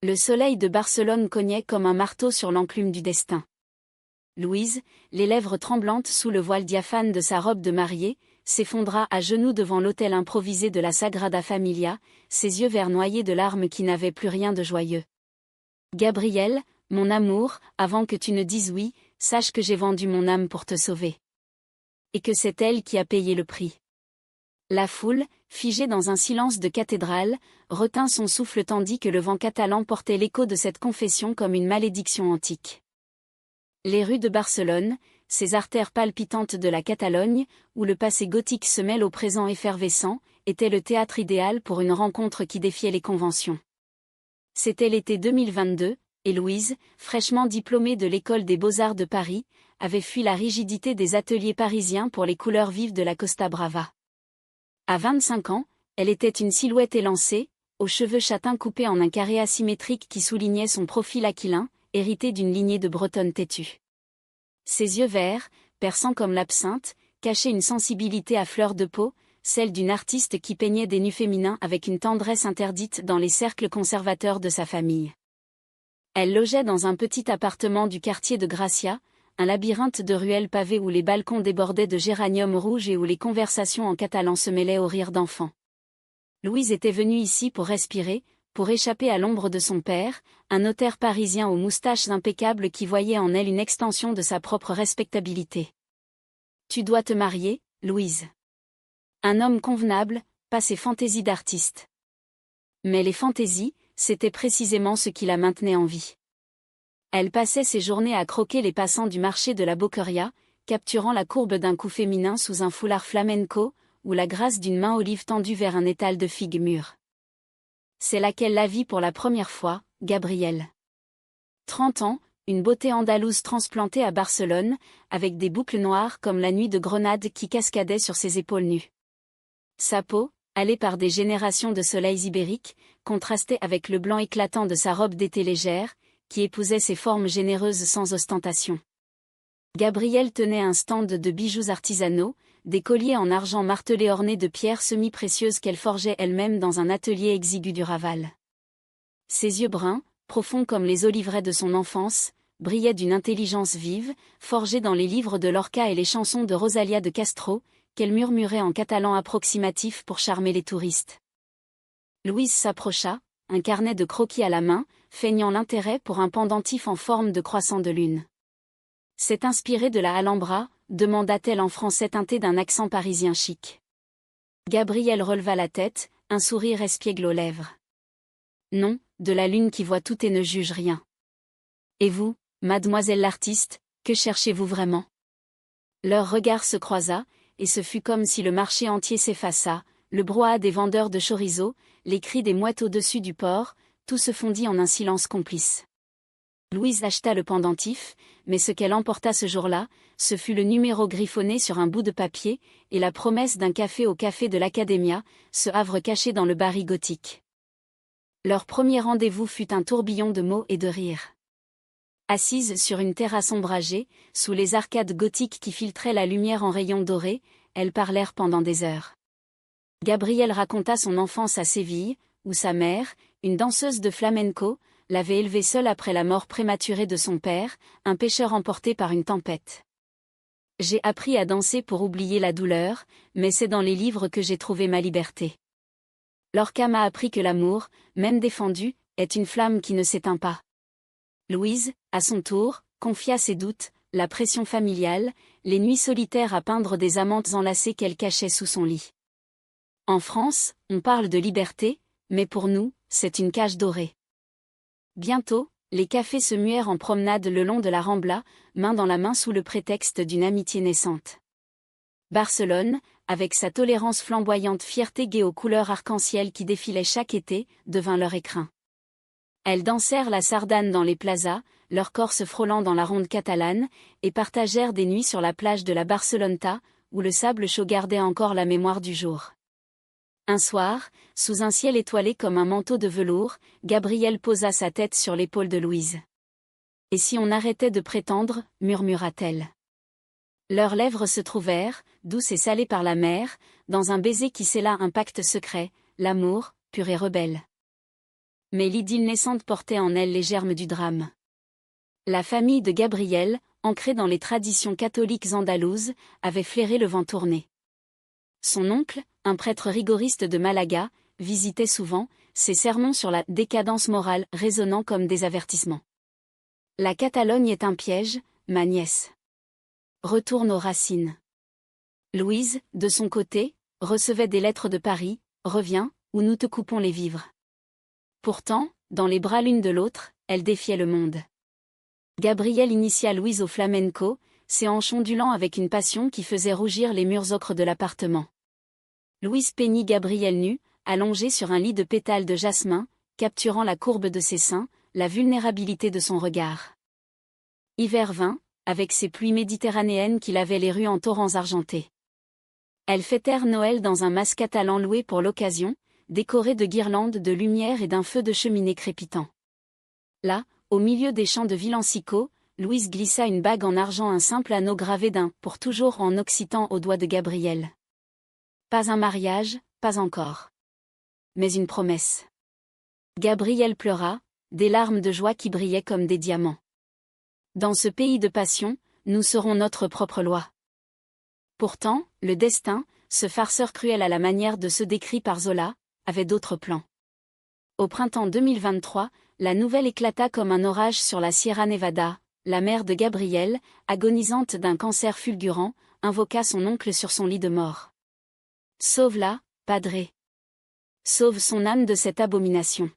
Le soleil de Barcelone cognait comme un marteau sur l'enclume du destin. Louise, les lèvres tremblantes sous le voile diaphane de sa robe de mariée, s'effondra à genoux devant l'autel improvisé de la Sagrada Familia, ses yeux verts noyés de larmes qui n'avaient plus rien de joyeux. « Gabriel, mon amour, avant que tu ne dises oui, sache que j'ai vendu mon âme pour te sauver. Et que c'est elle qui a payé le prix. » La foule, figée dans un silence de cathédrale, retint son souffle tandis que le vent catalan portait l'écho de cette confession comme une malédiction antique. Les rues de Barcelone, ces artères palpitantes de la Catalogne, où le passé gothique se mêle au présent effervescent, étaient le théâtre idéal pour une rencontre qui défiait les conventions. C'était l'été 2022, et Louise, fraîchement diplômée de l'école des Beaux-Arts de Paris, avait fui la rigidité des ateliers parisiens pour les couleurs vives de la Costa Brava. À 25 ans, elle était une silhouette élancée, aux cheveux châtains coupés en un carré asymétrique qui soulignait son profil aquilin, hérité d'une lignée de bretonne têtue. Ses yeux verts, perçants comme l'absinthe, cachaient une sensibilité à fleur de peau, celle d'une artiste qui peignait des nus féminins avec une tendresse interdite dans les cercles conservateurs de sa famille. Elle logeait dans un petit appartement du quartier de Gracia, un labyrinthe de ruelles pavées où les balcons débordaient de géraniums rouges et où les conversations en catalan se mêlaient aux rires d'enfants. Louise était venue ici pour respirer, pour échapper à l'ombre de son père, un notaire parisien aux moustaches impeccables qui voyait en elle une extension de sa propre respectabilité. « Tu dois te marier, Louise. » Un homme convenable, pas ses fantaisies d'artiste. Mais les fantaisies, c'était précisément ce qui la maintenait en vie. Elle passait ses journées à croquer les passants du marché de la Boqueria, capturant la courbe d'un cou féminin sous un foulard flamenco, ou la grâce d'une main olive tendue vers un étal de figues mûres. C'est là qu'elle la vit pour la première fois, Gabriel. 30 ans, une beauté andalouse transplantée à Barcelone, avec des boucles noires comme la nuit de Grenade qui cascadait sur ses épaules nues. Sa peau, hâlée par des générations de soleils ibériques, contrastait avec le blanc éclatant de sa robe d'été légère, qui épousait ses formes généreuses sans ostentation. Gabriel tenait un stand de bijoux artisanaux, des colliers en argent martelé ornés de pierres semi-précieuses qu'elle forgeait elle-même dans un atelier exigu du Raval. Ses yeux bruns, profonds comme les oliveraies de son enfance, brillaient d'une intelligence vive, forgée dans les livres de Lorca et les chansons de Rosalia de Castro, qu'elle murmurait en catalan approximatif pour charmer les touristes. Louise s'approcha, un carnet de croquis à la main, feignant l'intérêt pour un pendentif en forme de croissant de lune. « C'est inspiré de la Alhambra ?» demanda-t-elle en français teinté d'un accent parisien chic. Gabriel releva la tête, un sourire espiègle aux lèvres. « Non, de la lune qui voit tout et ne juge rien. »« Et vous, mademoiselle l'artiste, que cherchez-vous vraiment ?» Leur regard se croisa, et ce fut comme si le marché entier s'effaça, le brouhaha des vendeurs de chorizo, les cris des mouettes au-dessus du port, tout se fondit en un silence complice. Louise acheta le pendentif, mais ce qu'elle emporta ce jour-là, ce fut le numéro griffonné sur un bout de papier, et la promesse d'un café au café de l'Académia, ce havre caché dans le baril gothique. Leur premier rendez-vous fut un tourbillon de mots et de rires. Assise sur une terrasse ombragée, sous les arcades gothiques qui filtraient la lumière en rayons dorés, elles parlèrent pendant des heures. Gabriel raconta son enfance à Séville, où sa mère, une danseuse de flamenco, l'avait élevée seule après la mort prématurée de son père, un pêcheur emporté par une tempête. « J'ai appris à danser pour oublier la douleur, mais c'est dans les livres que j'ai trouvé ma liberté. Lorca m'a appris que l'amour, même défendu, est une flamme qui ne s'éteint pas. » Louise, à son tour, confia ses doutes, la pression familiale, les nuits solitaires à peindre des amantes enlacées qu'elle cachait sous son lit. « En France, on parle de liberté, mais pour nous, c'est une cage dorée. » Bientôt, les cafés se muèrent en promenade le long de la Rambla, main dans la main sous le prétexte d'une amitié naissante. Barcelone, avec sa tolérance flamboyante fierté gaie aux couleurs arc-en-ciel qui défilaient chaque été, devint leur écrin. Elles dansèrent la sardane dans les plazas, leurs corps se frôlant dans la ronde catalane, et partagèrent des nuits sur la plage de la Barceloneta, où le sable chaud gardait encore la mémoire du jour. Un soir, sous un ciel étoilé comme un manteau de velours, Gabriel posa sa tête sur l'épaule de Louise. « Et si on arrêtait de prétendre » murmura-t-elle. Leurs lèvres se trouvèrent, douces et salées par la mer, dans un baiser qui scella un pacte secret, l'amour, pur et rebelle. Mais l'idylle naissante portait en elle les germes du drame. La famille de Gabriel, ancrée dans les traditions catholiques andalouses, avait flairé le vent tourné. Son oncle, un prêtre rigoriste de Malaga, visitait souvent, ses sermons sur la décadence morale résonnant comme des avertissements. La Catalogne est un piège, ma nièce. Retourne aux racines. Louise, de son côté, recevait des lettres de Paris, reviens, ou nous te coupons les vivres. Pourtant, dans les bras l'une de l'autre, elle défiait le monde. Gabriel initia Louise au flamenco, ses hanches ondulant avec une passion qui faisait rougir les murs ocres de l'appartement. Louise peignit Gabriel nu, allongé sur un lit de pétales de jasmin, capturant la courbe de ses seins, la vulnérabilité de son regard. Hiver vint, avec ses pluies méditerranéennes qui lavaient les rues en torrents argentés. Elles fêtèrent Noël dans un mas catalan loué pour l'occasion, décoré de guirlandes de lumière et d'un feu de cheminée crépitant. Là, au milieu des champs de villancicos, Louise glissa une bague en argent, un simple anneau gravé d'un « pour toujours » en occitan au doigt de Gabriel. Pas un mariage, pas encore. Mais une promesse. Gabriel pleura, des larmes de joie qui brillaient comme des diamants. Dans ce pays de passion, nous serons notre propre loi. Pourtant, le destin, ce farceur cruel à la manière de ceux décrits par Zola, avait d'autres plans. Au printemps 2023, la nouvelle éclata comme un orage sur la Sierra Nevada. La mère de Gabriel, agonisante d'un cancer fulgurant, invoqua son oncle sur son lit de mort. « Sauve-la, padré. Sauve son âme de cette abomination. »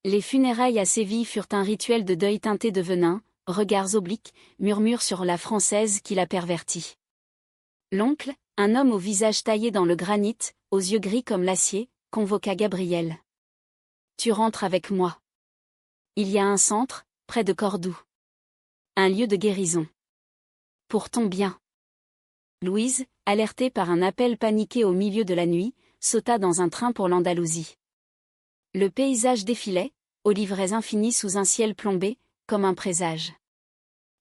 Les funérailles à Séville furent un rituel de deuil teinté de venin, regards obliques, murmures sur la Française qui la pervertit. L'oncle, un homme au visage taillé dans le granit, aux yeux gris comme l'acier, convoqua Gabriel. « Tu rentres avec moi. Il y a un centre, près de Cordoue. Un lieu de guérison. Pour ton bien. » Louise, alertée par un appel paniqué au milieu de la nuit, sauta dans un train pour l'Andalousie. Le paysage défilait, oliveraies infinies sous un ciel plombé, comme un présage.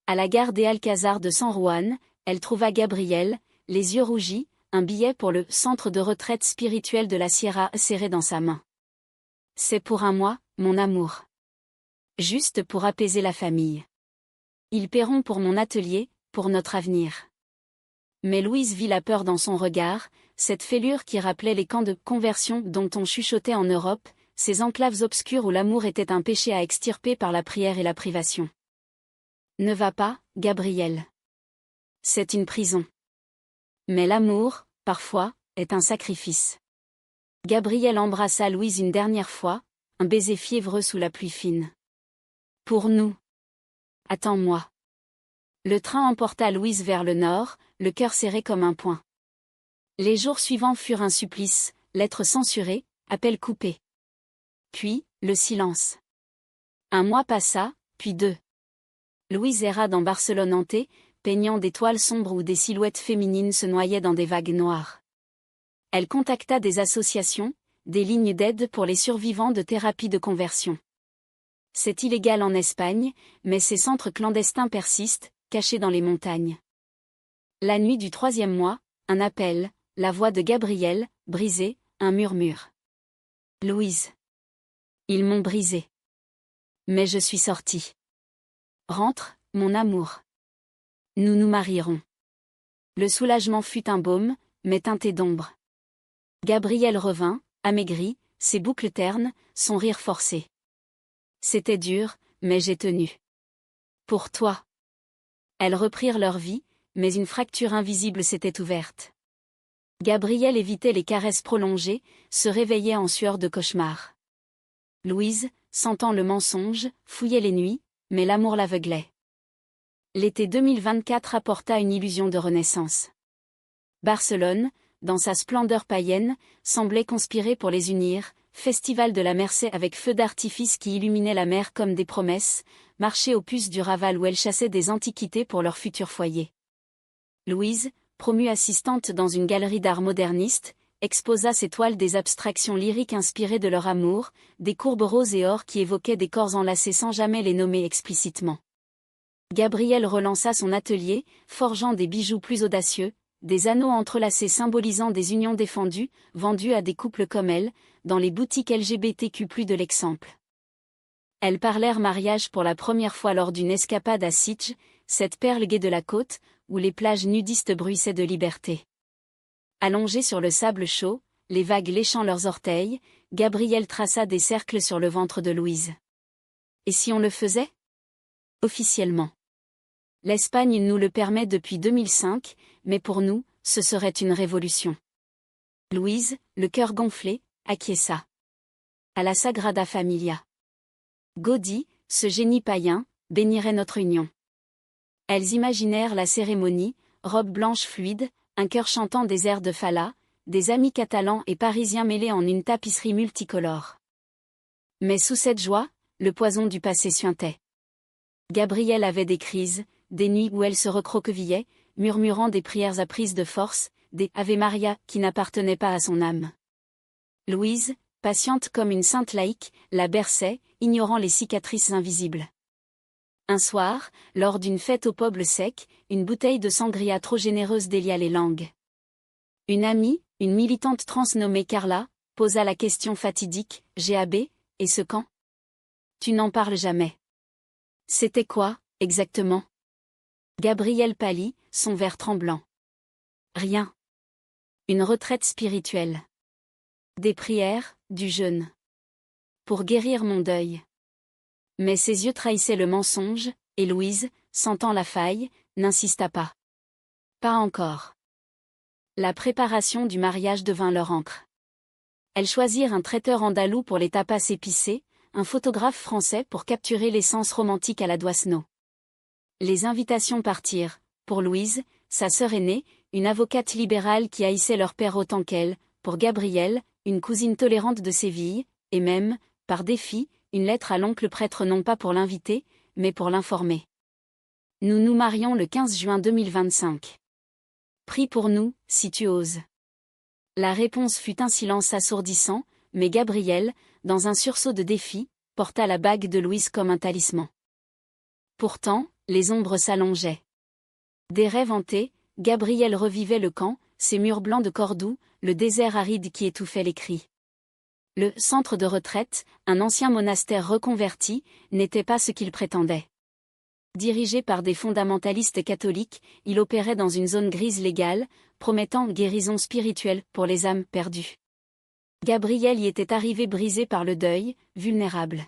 À la gare des Alcazars de San Juan, elle trouva Gabriel, les yeux rougis, un billet pour le centre de retraite spirituel de la Sierra serré dans sa main. « C'est pour un mois, mon amour. Juste pour apaiser la famille. Ils paieront pour mon atelier, pour notre avenir. » Mais Louise vit la peur dans son regard, cette fêlure qui rappelait les camps de conversion dont on chuchotait en Europe, ces enclaves obscures où l'amour était un péché à extirper par la prière et la privation. « Ne va pas, Gabriel. C'est une prison. Mais l'amour, parfois, est un sacrifice. » Gabriel embrassa Louise une dernière fois, un baiser fiévreux sous la pluie fine. « Pour nous. Attends-moi. » Le train emporta Louise vers le nord, le cœur serré comme un poing. Les jours suivants furent un supplice, lettres censurées, appels coupés. Puis, le silence. Un mois passa, puis deux. Louise erra dans Barcelone hantée, peignant des toiles sombres où des silhouettes féminines se noyaient dans des vagues noires. Elle contacta des associations, des lignes d'aide pour les survivants de thérapie de conversion. C'est illégal en Espagne, mais ces centres clandestins persistent, cachés dans les montagnes. La nuit du 3e mois, un appel, la voix de Gabriel, brisée, un murmure. « Louise. Ils m'ont brisée. Mais je suis sortie. Rentre, mon amour. Nous nous marierons. » Le soulagement fut un baume, mais teinté d'ombre. Gabriel revint, amaigri, ses boucles ternes, son rire forcé. « C'était dur, mais j'ai tenu. Pour toi. » Elles reprirent leur vie, mais une fracture invisible s'était ouverte. Gabriel évitait les caresses prolongées, se réveillait en sueur de cauchemar. Louise, sentant le mensonge, fouillait les nuits, mais l'amour l'aveuglait. L'été 2024 apporta une illusion de renaissance. Barcelone, dans sa splendeur païenne, semblait conspirer pour les unir, festival de la Mercé avec feux d'artifice qui illuminaient la mer comme des promesses, marché aux puces du Raval où elle chassait des antiquités pour leur futur foyer. Louise, promue assistante dans une galerie d'art moderniste, exposa ses toiles des abstractions lyriques inspirées de leur amour, des courbes roses et or qui évoquaient des corps enlacés sans jamais les nommer explicitement. Gabriel relança son atelier, forgeant des bijoux plus audacieux, des anneaux entrelacés symbolisant des unions défendues, vendus à des couples comme elle, dans les boutiques LGBTQ+ de l'Exemple. Elles parlèrent mariage pour la première fois lors d'une escapade à Sitges, cette perle gaie de la côte, où les plages nudistes bruissaient de liberté. Allongées sur le sable chaud, les vagues léchant leurs orteils, Gabrielle traça des cercles sur le ventre de Louise. Et si on le faisait? Officiellement. L'Espagne nous le permet depuis 2005, mais pour nous, ce serait une révolution. Louise, le cœur gonflé, acquiesça. À la Sagrada Familia. Gaudí, ce génie païen, bénirait notre union. Elles imaginèrent la cérémonie, robe blanche fluide, un chœur chantant des airs de Falla, des amis catalans et parisiens mêlés en une tapisserie multicolore. Mais sous cette joie, le poison du passé suintait. Gabrielle avait des crises, des nuits où elle se recroquevillait, murmurant des prières à prise de force, des Ave Maria qui n'appartenaient pas à son âme. Louise, patiente comme une sainte laïque, la berçait, ignorant les cicatrices invisibles. Un soir, lors d'une fête au Poble Sec, une bouteille de sangria trop généreuse délia les langues. Une amie, une militante trans nommée Carla, posa la question fatidique, GAB, et ce quand? Tu n'en parles jamais. C'était quoi, exactement? Gabrielle pâlit, son verre tremblant. Rien. Une retraite spirituelle. Des prières, du jeûne. Pour guérir mon deuil. Mais ses yeux trahissaient le mensonge, et Louise, sentant la faille, n'insista pas. Pas encore. La préparation du mariage devint leur encre. Elles choisirent un traiteur andalou pour les tapas épicés, un photographe français pour capturer l'essence romantique à la Doisneau. Les invitations partirent, pour Louise, sa sœur aînée, une avocate libérale qui haïssait leur père autant qu'elle, pour Gabrielle, une cousine tolérante de Séville, et même, par défi, une lettre à l'oncle prêtre non pas pour l'inviter, mais pour l'informer. Nous nous marions le 15 juin 2025. Prie pour nous, si tu oses. La réponse fut un silence assourdissant, mais Gabrielle, dans un sursaut de défi, porta la bague de Louise comme un talisman. Pourtant, les ombres s'allongeaient. Des rêves hantés, Gabrielle revivait le camp, ses murs blancs de Cordoue, le désert aride qui étouffait les cris. Le centre de retraite, un ancien monastère reconverti, n'était pas ce qu'il prétendait. Dirigé par des fondamentalistes catholiques, il opérait dans une zone grise légale, promettant guérison spirituelle pour les âmes perdues. Gabrielle y était arrivée brisée par le deuil, vulnérable.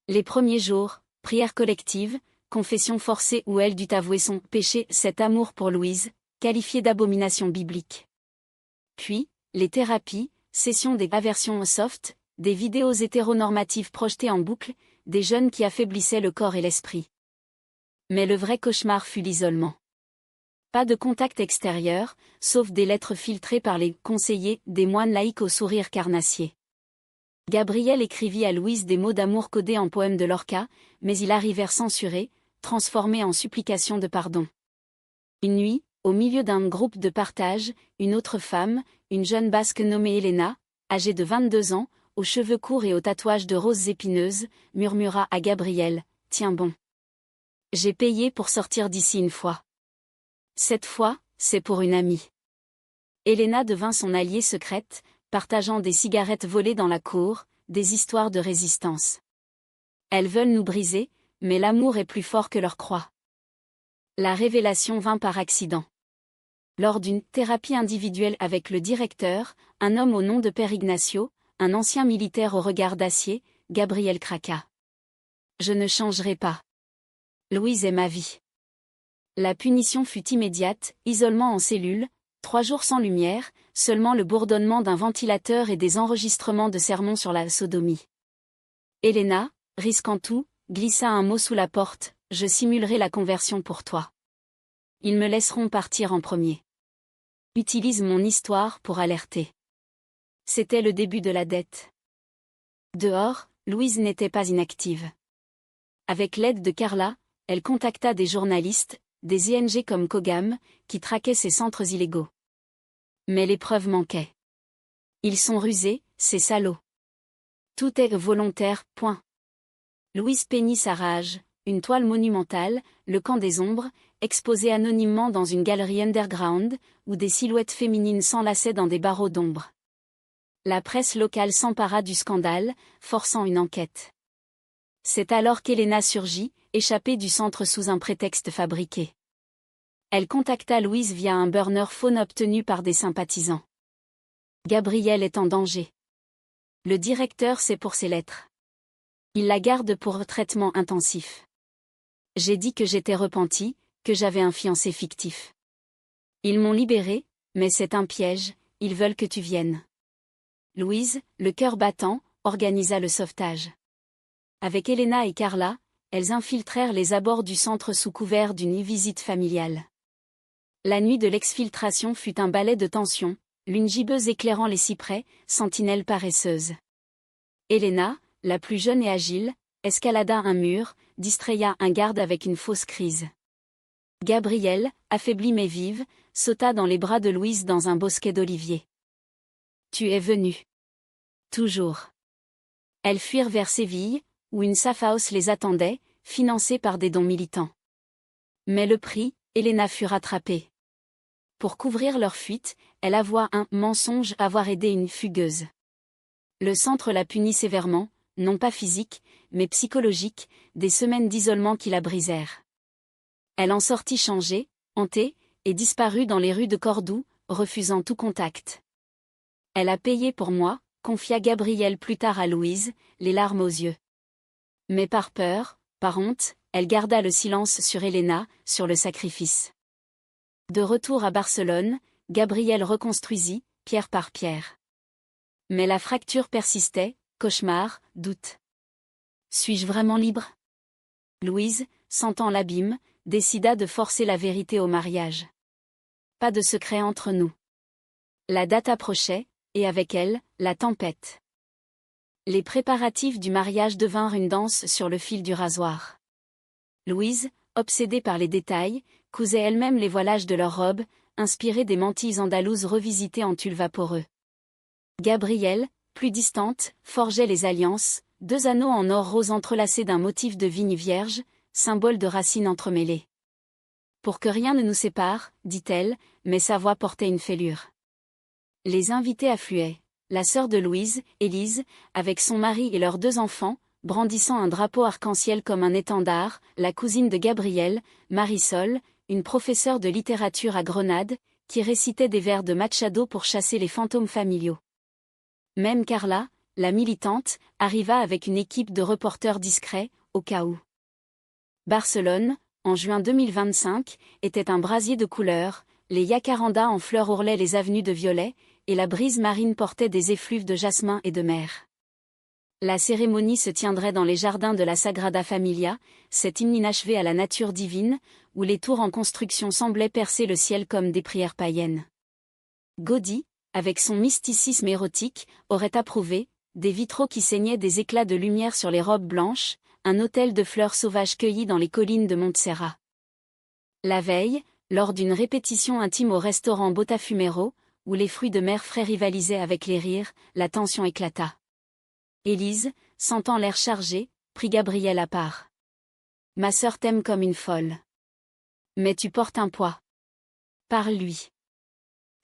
Les premiers jours, prières collectives, confession forcée où elle dut avouer son péché, cet amour pour Louise, qualifié d'abomination biblique. Puis, les thérapies, sessions des aversions soft, des vidéos hétéronormatives projetées en boucle, des jeûnes qui affaiblissaient le corps et l'esprit. Mais le vrai cauchemar fut l'isolement. Pas de contact extérieur, sauf des lettres filtrées par les conseillers, des moines laïcs au sourire carnassier. Gabrielle écrivit à Louise des mots d'amour codés en poèmes de Lorca, mais ils arrivèrent censurés, transformés en supplications de pardon. Une nuit, au milieu d'un groupe de partage, une autre femme, une jeune basque nommée Elena, âgée de 22 ans, aux cheveux courts et aux tatouages de roses épineuses, murmura à Gabrielle, « Tiens bon. J'ai payé pour sortir d'ici une fois. Cette fois, c'est pour une amie. » Elena devint son alliée secrète, partageant des cigarettes volées dans la cour, des histoires de résistance. Elles veulent nous briser, mais l'amour est plus fort que leur croix. La révélation vint par accident. Lors d'une thérapie individuelle avec le directeur, un homme au nom de Père Ignacio, un ancien militaire au regard d'acier, Gabrielle craqua. « Je ne changerai pas. Louise est ma vie. » La punition fut immédiate, isolement en cellule, 3 jours sans lumière, seulement le bourdonnement d'un ventilateur et des enregistrements de sermons sur la sodomie. Elena, risquant tout, glissa un mot sous la porte, « Je simulerai la conversion pour toi. Ils me laisseront partir en premier. Utilise mon histoire pour alerter. » C'était le début de la dette. Dehors, Louise n'était pas inactive. Avec l'aide de Carla, elle contacta des journalistes, des ONG comme Cogam, qui traquaient ces centres illégaux. Mais les preuves manquaient. Ils sont rusés, ces salauds. Tout est volontaire, point. Louise peignit sa rage, une toile monumentale, le camp des ombres, exposée anonymement dans une galerie underground, où des silhouettes féminines s'enlaçaient dans des barreaux d'ombre. La presse locale s'empara du scandale, forçant une enquête. C'est alors qu'Elena surgit, échappée du centre sous un prétexte fabriqué. Elle contacta Louise via un burner phone obtenu par des sympathisants. Gabrielle est en danger. Le directeur sait pour ses lettres. Il la garde pour traitement intensif. J'ai dit que j'étais repentie, que j'avais un fiancé fictif. Ils m'ont libérée, mais c'est un piège, ils veulent que tu viennes. Louise, le cœur battant, organisa le sauvetage. Avec Elena et Carla, elles infiltrèrent les abords du centre sous couvert d'une visite familiale. La nuit de l'exfiltration fut un balai de tension, l'une gibbeuse éclairant les cyprès, sentinelle paresseuse. Elena, la plus jeune et agile, escalada un mur, distraya un garde avec une fausse crise. Gabrielle, affaiblie mais vive, sauta dans les bras de Louise dans un bosquet d'oliviers. Tu es venue. Toujours. Elles fuirent vers Séville, où une safe house les attendait, financée par des dons militants. Mais le prix, Elena fut rattrapée. Pour couvrir leur fuite, elle avoua un mensonge avoir aidé une fugueuse. Le centre la punit sévèrement, non pas physique, mais psychologique, des semaines d'isolement qui la brisèrent. Elle en sortit changée, hantée, et disparut dans les rues de Cordoue, refusant tout contact. Elle a payé pour moi, confia Gabrielle plus tard à Louise, les larmes aux yeux. Mais par peur, par honte, elle garda le silence sur Elena, sur le sacrifice. De retour à Barcelone, Gabrielle reconstruisit, pierre par pierre. Mais la fracture persistait, cauchemar, doute. Suis-je vraiment libre ? Louise, sentant l'abîme, décida de forcer la vérité au mariage. Pas de secret entre nous. La date approchait, et avec elle, la tempête. Les préparatifs du mariage devinrent une danse sur le fil du rasoir. Louise, obsédée par les détails, cousait elle-même les voilages de leurs robes, inspirée des mantilles andalouses revisitées en tulle vaporeux. Gabrielle, plus distante, forgeait les alliances, 2 anneaux en or rose entrelacés d'un motif de vigne vierge, symbole de racines entremêlées. Pour que rien ne nous sépare, dit-elle, mais sa voix portait une fêlure. Les invités affluaient. La sœur de Louise, Élise, avec son mari et leurs 2 enfants, brandissant un drapeau arc-en-ciel comme un étendard, la cousine de Gabrielle, Marisol, une professeure de littérature à Grenade, qui récitait des vers de Machado pour chasser les fantômes familiaux. Même Carla, la militante, arriva avec une équipe de reporters discrets, au cas où. Barcelone, en juin 2025, était un brasier de couleurs, les jacarandas en fleurs ourlaient les avenues de violets, et la brise marine portait des effluves de jasmin et de mer. La cérémonie se tiendrait dans les jardins de la Sagrada Familia, cet hymne inachevé à la nature divine, où les tours en construction semblaient percer le ciel comme des prières païennes. Gaudí, avec son mysticisme érotique, aurait approuvé, des vitraux qui saignaient des éclats de lumière sur les robes blanches, un autel de fleurs sauvages cueillies dans les collines de Montserrat. La veille, lors d'une répétition intime au restaurant Botafumero, où les fruits de mer frais rivalisaient avec les rires, la tension éclata. Élise, sentant l'air chargé, prit Gabrielle à part. « Ma sœur t'aime comme une folle. Mais tu portes un poids. Parle-lui. »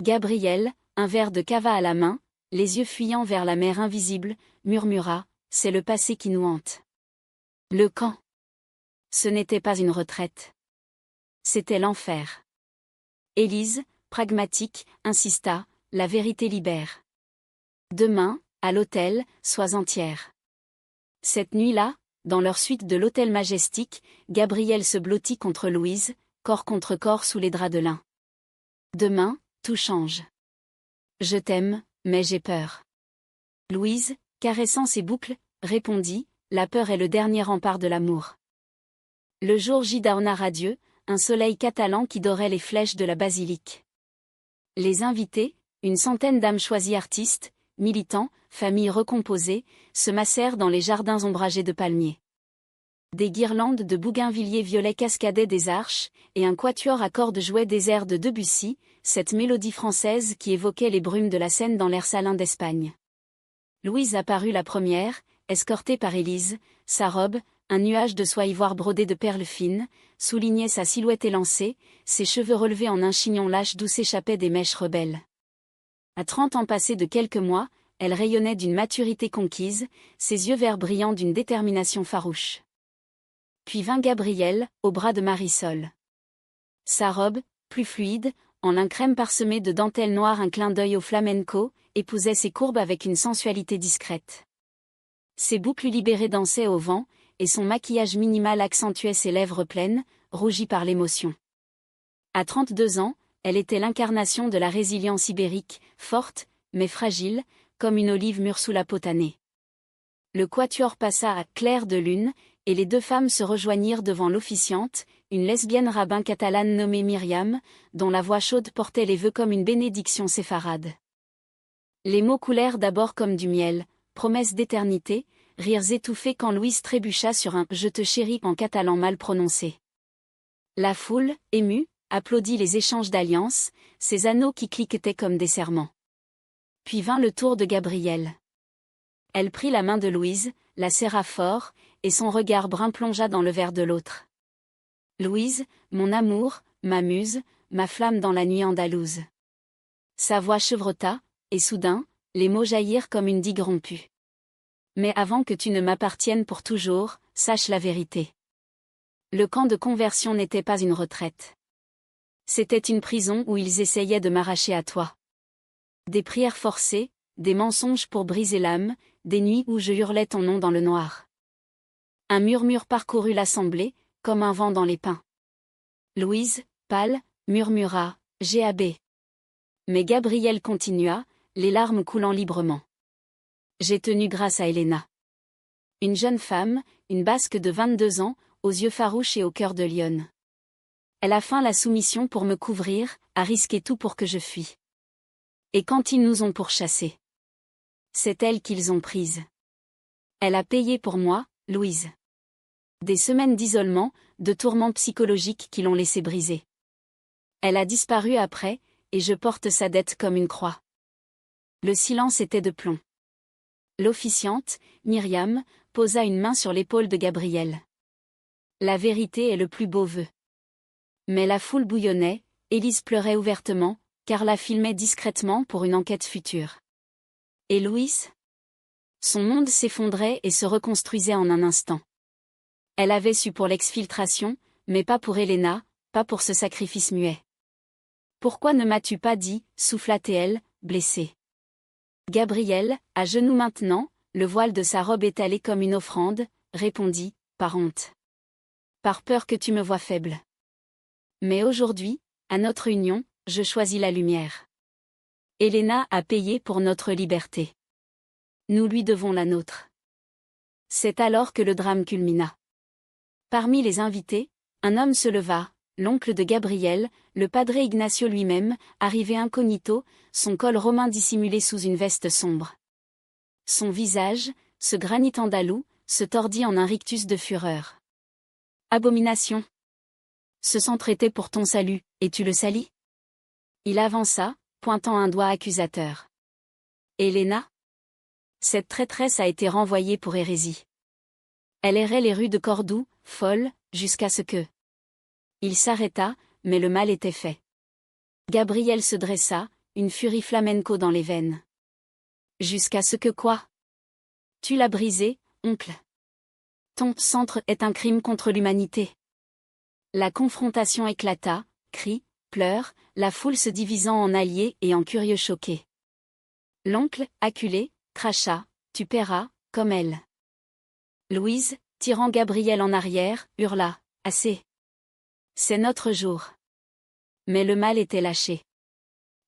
Gabrielle, un verre de cava à la main, les yeux fuyant vers la mer invisible, murmura, « C'est le passé qui nous hante. » Le camp. Ce n'était pas une retraite. C'était l'enfer. Élise, pragmatique, insista, « La vérité libère. Demain, à l'hôtel, sois entière. » Cette nuit-là, dans leur suite de l'hôtel Majestic, Gabrielle se blottit contre Louise, corps contre corps sous les draps de lin. Demain, tout change. Je t'aime, mais j'ai peur. Louise, caressant ses boucles, répondit, la peur est le dernier rempart de l'amour. Le jour J donna radieux, un soleil catalan qui dorait les flèches de la basilique. Les invités, une centaine d'âmes choisies artistes, militants, familles recomposées, se massèrent dans les jardins ombragés de palmiers. Des guirlandes de bougainvilliers violets cascadaient des arches, et un quatuor à cordes jouait des airs de Debussy, cette mélodie française qui évoquait les brumes de la Seine dans l'air salin d'Espagne. Louise apparut la première, escortée par Élise, sa robe, Un nuage de soie ivoire brodé de perles fines soulignait sa silhouette élancée, ses cheveux relevés en un chignon lâche d'où s'échappaient des mèches rebelles. À 30 ans passés de quelques mois, elle rayonnait d'une maturité conquise, ses yeux verts brillant d'une détermination farouche. Puis vint Gabriel, au bras de Marisol. Sa robe, plus fluide, en lin crème parsemé de dentelles noires, un clin d'œil au flamenco, épousait ses courbes avec une sensualité discrète. Ses boucles libérées dansaient au vent, et son maquillage minimal accentuait ses lèvres pleines, rougies par l'émotion. À 32 ans, elle était l'incarnation de la résilience ibérique, forte, mais fragile, comme une olive mûre sous la peau tannée. Le quatuor passa à clair de lune, et les deux femmes se rejoignirent devant l'officiante, une lesbienne rabbin catalane nommée Myriam, dont la voix chaude portait les vœux comme une bénédiction séfarade. Les mots coulèrent d'abord comme du miel, promesses d'éternité, rires étouffés quand Louise trébucha sur un « je te chéris » en catalan mal prononcé. La foule, émue, applaudit les échanges d'alliances, ces anneaux qui cliquetaient comme des serments. Puis vint le tour de Gabrielle. Elle prit la main de Louise, la serra fort, et son regard brun plongea dans le verre de l'autre. « Louise, mon amour, ma muse, ma flamme dans la nuit andalouse. » Sa voix chevrota, et soudain, les mots jaillirent comme une digue rompue. « Mais avant que tu ne m'appartiennes pour toujours, sache la vérité. » Le camp de conversion n'était pas une retraite. C'était une prison où ils essayaient de m'arracher à toi. Des prières forcées, des mensonges pour briser l'âme, des nuits où je hurlais ton nom dans le noir. Un murmure parcourut l'assemblée, comme un vent dans les pins. Louise, pâle, murmura « G.A.B. » Mais Gabriel continua, les larmes coulant librement. « J'ai tenu grâce à Elena. » Une jeune femme, une basque de 22 ans, aux yeux farouches et au cœur de lionne. Elle a feint la soumission pour me couvrir, a risqué tout pour que je fuie. Et quand ils nous ont pourchassés, c'est elle qu'ils ont prise. Elle a payé pour moi, Louise. Des semaines d'isolement, de tourments psychologiques qui l'ont laissée briser. Elle a disparu après, et je porte sa dette comme une croix. Le silence était de plomb. L'officiante, Myriam, posa une main sur l'épaule de Gabriel. La vérité est le plus beau vœu. Mais la foule bouillonnait, Élise pleurait ouvertement, Carla filmait discrètement pour une enquête future. Et Louise ? Son monde s'effondrait et se reconstruisait en un instant. Elle avait su pour l'exfiltration, mais pas pour Elena, pas pour ce sacrifice muet. « Pourquoi ne m'as-tu pas dit » souffla-t-elle, blessée. Gabriel, à genoux maintenant, le voile de sa robe étalé comme une offrande, répondit, par honte. Par peur que tu me vois faible. Mais aujourd'hui, à notre union, je choisis la lumière. Elena a payé pour notre liberté. Nous lui devons la nôtre. C'est alors que le drame culmina. Parmi les invités, un homme se leva, l'oncle de Gabriel, le padre Ignacio lui-même, arrivé incognito, son col romain dissimulé sous une veste sombre. Son visage, ce granit andalou, se tordit en un rictus de fureur. Abomination. Ce sang traitait pour ton salut, et tu le salis ? Il avança, pointant un doigt accusateur. Elena ? Cette traîtresse a été renvoyée pour hérésie. Elle errait les rues de Cordoue, folle, jusqu'à ce que... Il s'arrêta, mais le mal était fait. Gabriel se dressa, une furie flamenco dans les veines. Jusqu'à ce que quoi ? Tu l'as brisé, oncle. Ton centre est un crime contre l'humanité. La confrontation éclata, cris, pleurs, la foule se divisant en alliés et en curieux choqués. L'oncle, acculé, cracha, tu paieras, comme elle. Louise, tirant Gabriel en arrière, hurla, assez. C'est notre jour. Mais le mal était lâché.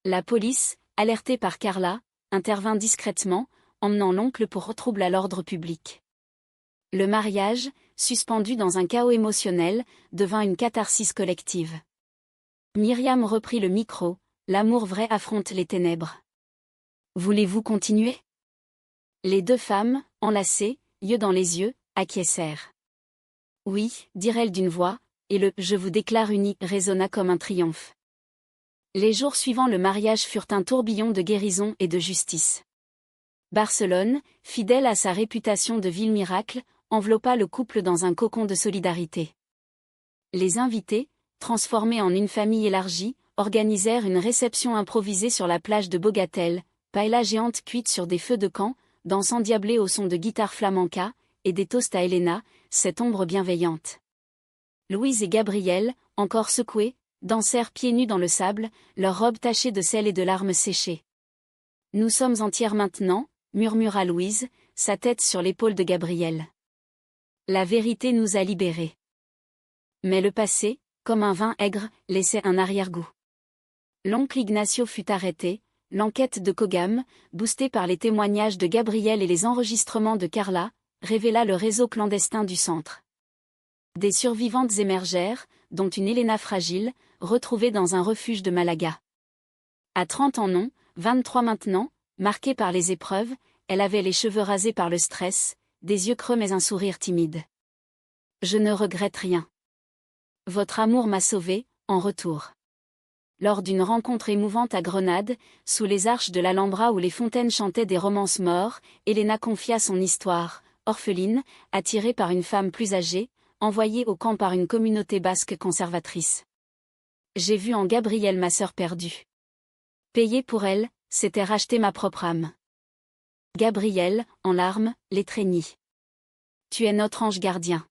La police, alertée par Carla, intervint discrètement, emmenant l'oncle pour trouble à l'ordre public. Le mariage, suspendu dans un chaos émotionnel, devint une catharsis collective. Myriam reprit le micro, l'amour vrai affronte les ténèbres. Voulez-vous continuer ? Les deux femmes, enlacées, yeux dans les yeux, acquiescèrent. Oui, dirent-elles d'une voix, et le « je vous déclare unis » résonna comme un triomphe. Les jours suivant le mariage furent un tourbillon de guérison et de justice. Barcelone, fidèle à sa réputation de ville miracle, enveloppa le couple dans un cocon de solidarité. Les invités, transformés en une famille élargie, organisèrent une réception improvisée sur la plage de Bogatel, paella géante cuite sur des feux de camp, danse endiablée au son de guitare flamenca, et des toasts à Elena, cette ombre bienveillante. Louise et Gabriel, encore secoués, dansèrent pieds nus dans le sable, leurs robes tachées de sel et de larmes séchées. « Nous sommes entières maintenant », murmura Louise, sa tête sur l'épaule de Gabriel. La vérité nous a libérés. Mais le passé, comme un vin aigre, laissait un arrière-goût. L'oncle Ignacio fut arrêté, l'enquête de Kogam, boostée par les témoignages de Gabriel et les enregistrements de Carla, révéla le réseau clandestin du centre. Des survivantes émergèrent, dont une Elena fragile, retrouvée dans un refuge de Malaga. À 30 ans non, 23 maintenant, marquée par les épreuves, elle avait les cheveux rasés par le stress, des yeux creux mais un sourire timide. « Je ne regrette rien. Votre amour m'a sauvée, en retour. » Lors d'une rencontre émouvante à Grenade, sous les arches de l'Alhambra où les fontaines chantaient des romances morts, Elena confia son histoire, orpheline, attirée par une femme plus âgée, envoyée au camp par une communauté basque conservatrice. « J'ai vu en Gabriel ma sœur perdue. Payer pour elle, c'était racheter ma propre âme. » Gabriel, en larmes, l'étreignit. « Tu es notre ange gardien. »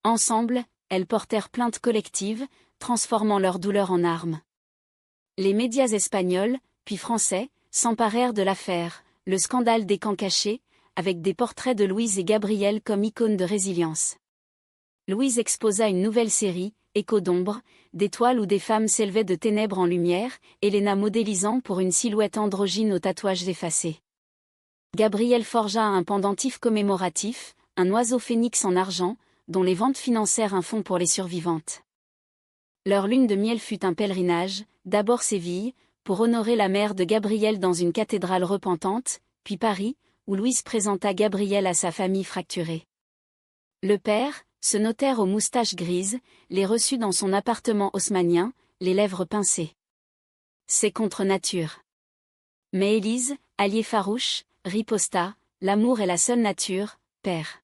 Ensemble, elles portèrent plainte collective, transformant leur douleur en armes. Les médias espagnols, puis français, s'emparèrent de l'affaire, le scandale des camps cachés, avec des portraits de Louise et Gabriel comme icônes de résilience. Louise exposa une nouvelle série, Écho d'ombre, d'étoiles où des femmes s'élevaient de ténèbres en lumière, Elena modélisant pour une silhouette androgyne aux tatouages effacés. Gabriel forgea un pendentif commémoratif, un oiseau phénix en argent, dont les ventes financèrent un fonds pour les survivantes. Leur lune de miel fut un pèlerinage, d'abord Séville, pour honorer la mère de Gabriel dans une cathédrale repentante, puis Paris, où Louise présenta Gabriel à sa famille fracturée. Le père, ce notaire aux moustaches grises, les reçut dans son appartement haussmannien, les lèvres pincées. C'est contre nature. Mais Élise, alliée farouche, riposta, l'amour est la seule nature, père.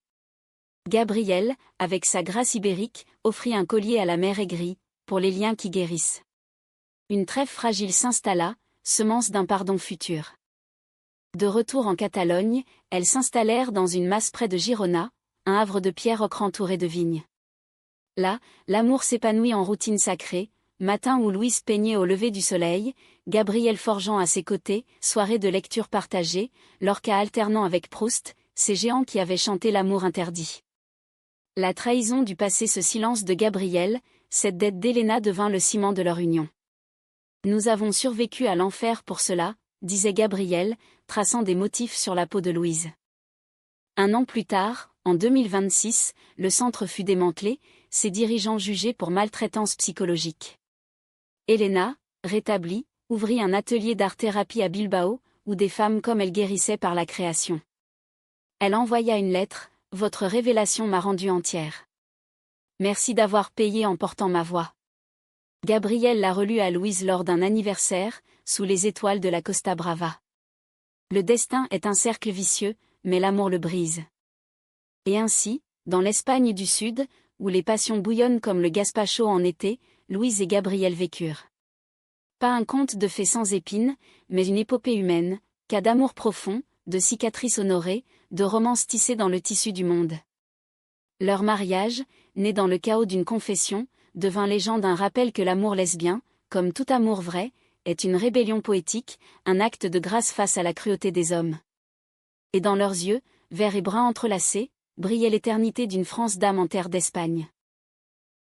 Gabriel, avec sa grâce ibérique, offrit un collier à la mère aigrie, pour les liens qui guérissent. Une trêve fragile s'installa, semence d'un pardon futur. De retour en Catalogne, elles s'installèrent dans une masse près de Girona, un havre de pierre ocre entouré de vignes. Là, l'amour s'épanouit en routine sacrée, matin où Louise peignait au lever du soleil, Gabriel forgeant à ses côtés, soirée de lecture partagée, Lorca alternant avec Proust, ces géants qui avaient chanté l'amour interdit. La trahison du passé, ce silence de Gabriel, cette dette d'Elena devint le ciment de leur union. Nous avons survécu à l'enfer pour cela, disait Gabriel, traçant des motifs sur la peau de Louise. Un an plus tard, en 2026, le centre fut démantelé, ses dirigeants jugés pour maltraitance psychologique. Elena, rétablie, ouvrit un atelier d'art-thérapie à Bilbao, où des femmes comme elle guérissaient par la création. Elle envoya une lettre, « Votre révélation m'a rendue entière. Merci d'avoir payé en portant ma voix. » Gabriel la relut à Louise lors d'un anniversaire, sous les étoiles de la Costa Brava. Le destin est un cercle vicieux, mais l'amour le brise. Et ainsi, dans l'Espagne du Sud, où les passions bouillonnent comme le gazpacho en été, Louise et Gabriel vécurent. Pas un conte de fées sans épines, mais une épopée humaine, cas d'amour profond, de cicatrices honorées, de romances tissées dans le tissu du monde. Leur mariage, né dans le chaos d'une confession, devint légende, un rappel que l'amour lesbien, comme tout amour vrai, est une rébellion poétique, un acte de grâce face à la cruauté des hommes. Et dans leurs yeux, verts et bruns entrelacés, brillait l'éternité d'une France d'âme en terre d'Espagne.